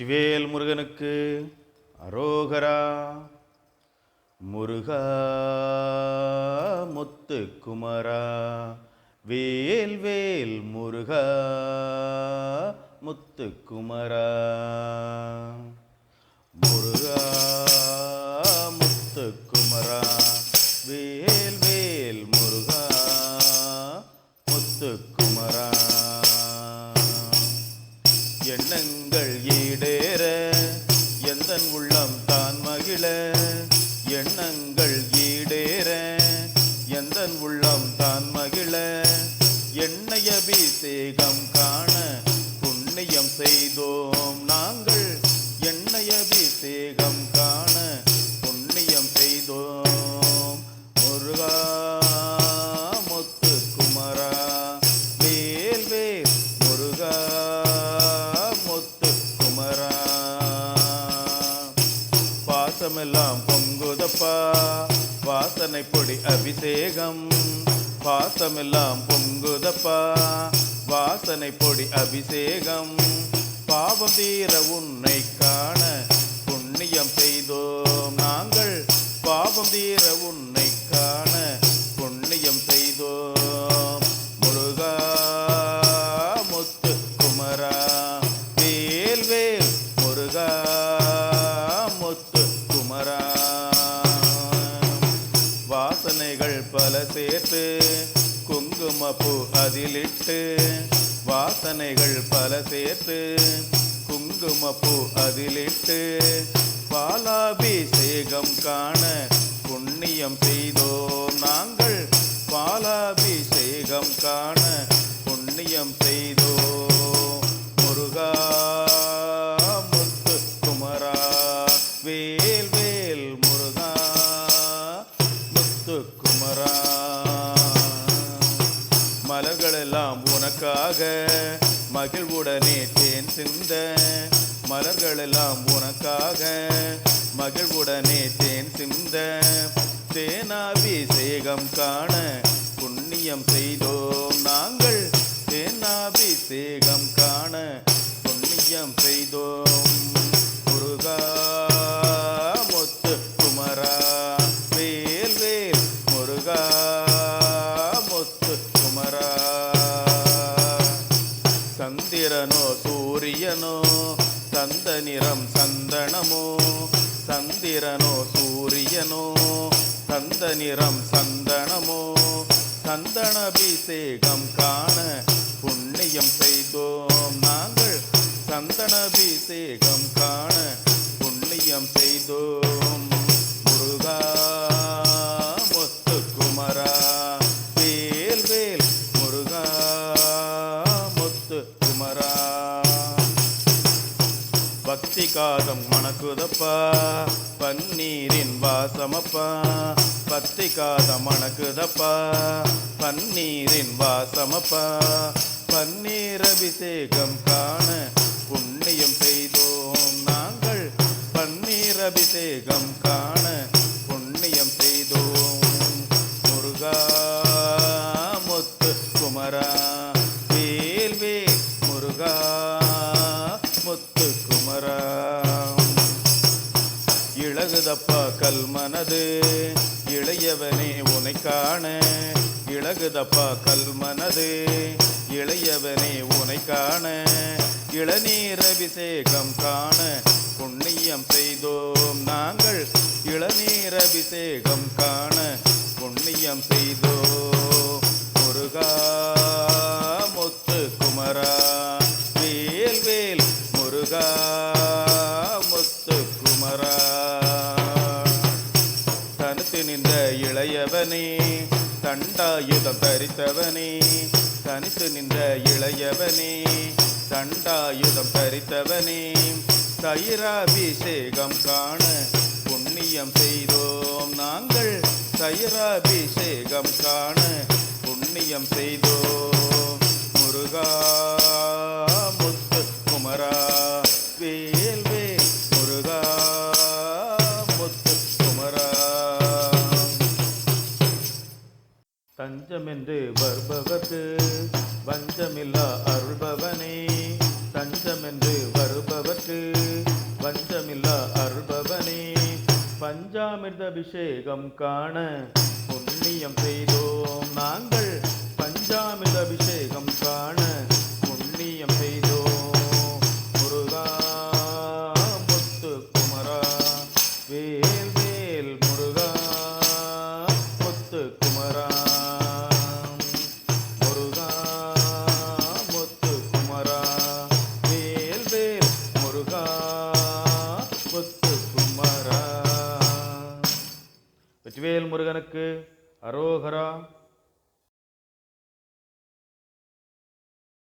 வெற்றிவேல் முருகனுக்கு அரோகரா. முருகா முத்து குமரா, வேல் வேல் முருகா முத்து குமரா. முருகா முத்து குமரா, வேல் வேல் முருகா முத்து குமரா. எண்ணங்கள் ஈடேற எந்தன் உள்ளம் தான் மகிழ, எண்ணங்கள் ஈடேற எந்தன் உள்ளம் தான் மகிழ, எண்ணெய் அபிஷேகம் காண புண்ணியம் செய்தோம் நாங்கள், எண்ணெய் அபிஷேகம் காண புண்ணியம் செய்தோம். முருகா முத்து குமரா, வேல் வேல் முருகா முத்து குமரா. பாசமெல்லாம் பொங்குதப்பா வாசனை பொடி அபிஷேகம், பாசமெல்லாம் பொங்குதப்பா வாசனை பொடி அபிஷேகம். பாவம் தீர உன்னை காண புண்ணியம் செய்தோம் நாங்கள், பாவம் தீர உன்னை காண புண்ணியம் செய்தோம். முருகா முத்து குமரா, வேல் வேல் முருகா முத்து குமரா. வாசனைகள் பல சேர்த்து குங்குமப்பூ அதிலிட்டு, வாசனைகள் பல சேர்த்து குங்குமப்பூ அதிலிட்டு, பாலாபிஷேகம் காண புண்ணியம் செய்தோம் நாங்கள், பாலாபிஷேகம் காண புண்ணியம் செய்தோம். முருகா முத்து குமரா, வேல் வேல் முருகா முத்து குமரா. மலர்களெல்லாம் உனக்காக மகிழ்வுடனே தேன் சிந்த, மலர்களெல்லாம் உனக்காக மகிழ்வுடனே தேன் சிந்த, தேனாபிஷேகம் காண புண்ணியம் செய்தோம் நாங்கள், தேனாபிஷேகம் காண புண்ணியம் செய்தோம். முருகா முத்து குமரா, வேல் வேல் முருகா முத்து குமரா. சந்திரனோ சூரியனோ சந்த நிறம் சந்தனமோ, சந்திரனோ சூரியனோ சந்த நிறம் சந்தனமோ, சந்தனாபிஷேகம் காண புண்ணியம் செய்தோம் நாங்கள், சந்தனாபிஷேகம் காண புண்ணியம் செய்தோம். முருகா முத்து குமரா, வேல் வேல் முருகா முத்து குமரா. பக்தி காதம் மணக்குதப்பா பன்னீரின் வாசமப்பா, பக்தி காதம் மணக்குதப்பா பன்னீரின் வாசமப்பா. பன்னீர் அபிஷேகம் காண புண்ணியம் செய்தோம் நாங்கள், பன்னீர் அபிஷேகம் காண புண்ணியம் செய்தோம். முருகா முத்து குமரா, வேல் வேல் முருகா முத்து குமரா. இழகுதப்பா கல்மனது இளையவனே உனை காண, இழகுதப்பா கல்மனது இளையவனே உனை காண, இளநீர் அபிஷேகம் காண புண்ணியம் செய்தோம் நாங்கள், இளநீர் அபிஷேகம் காண புண்ணியம் செய்தோம். முருகா முத்து குமரா, வேல் வேல் முருகா முத்து குமரா. தனித்து நின்ற இளையவனே தண்டாயுதம் தரித்தவனே, தனித்து நின்ற இளையவனே தண்டாயுதம் தரித்தவனே, தயிராபிஷேகம் காண புண்ணியம் செய்தோம் நாங்கள், தயிராபிஷேகம் காண புண்ணியம் செய்தோம். முருகா முத்து குமரா, வேல் வேல் முருகா முத்து குமரா. தஞ்சமென்று வருபவர்க்கு வஞ்சமில்லா அருள்பவனே, தஞ்சமென்று வருபவர் வந்தவர்க்கு பஞ்சமில்லா அருள்பவனே பஞ்சாமிர்த அபிஷேகம் காண புண்ணியம் செய்தோம் நாங்கள் பஞ்சாமிர்த அபிஷேகம் காண புண்ணியம் செய்தோம் முருகா முத்து குமரா வேல் வேல் முருகா முத்து குமரா முருகா முத்து குமரா வேல் வேல் முருகா முத்து குமரா. வெற்றிவேல் முருகனுக்கு அரோகரா.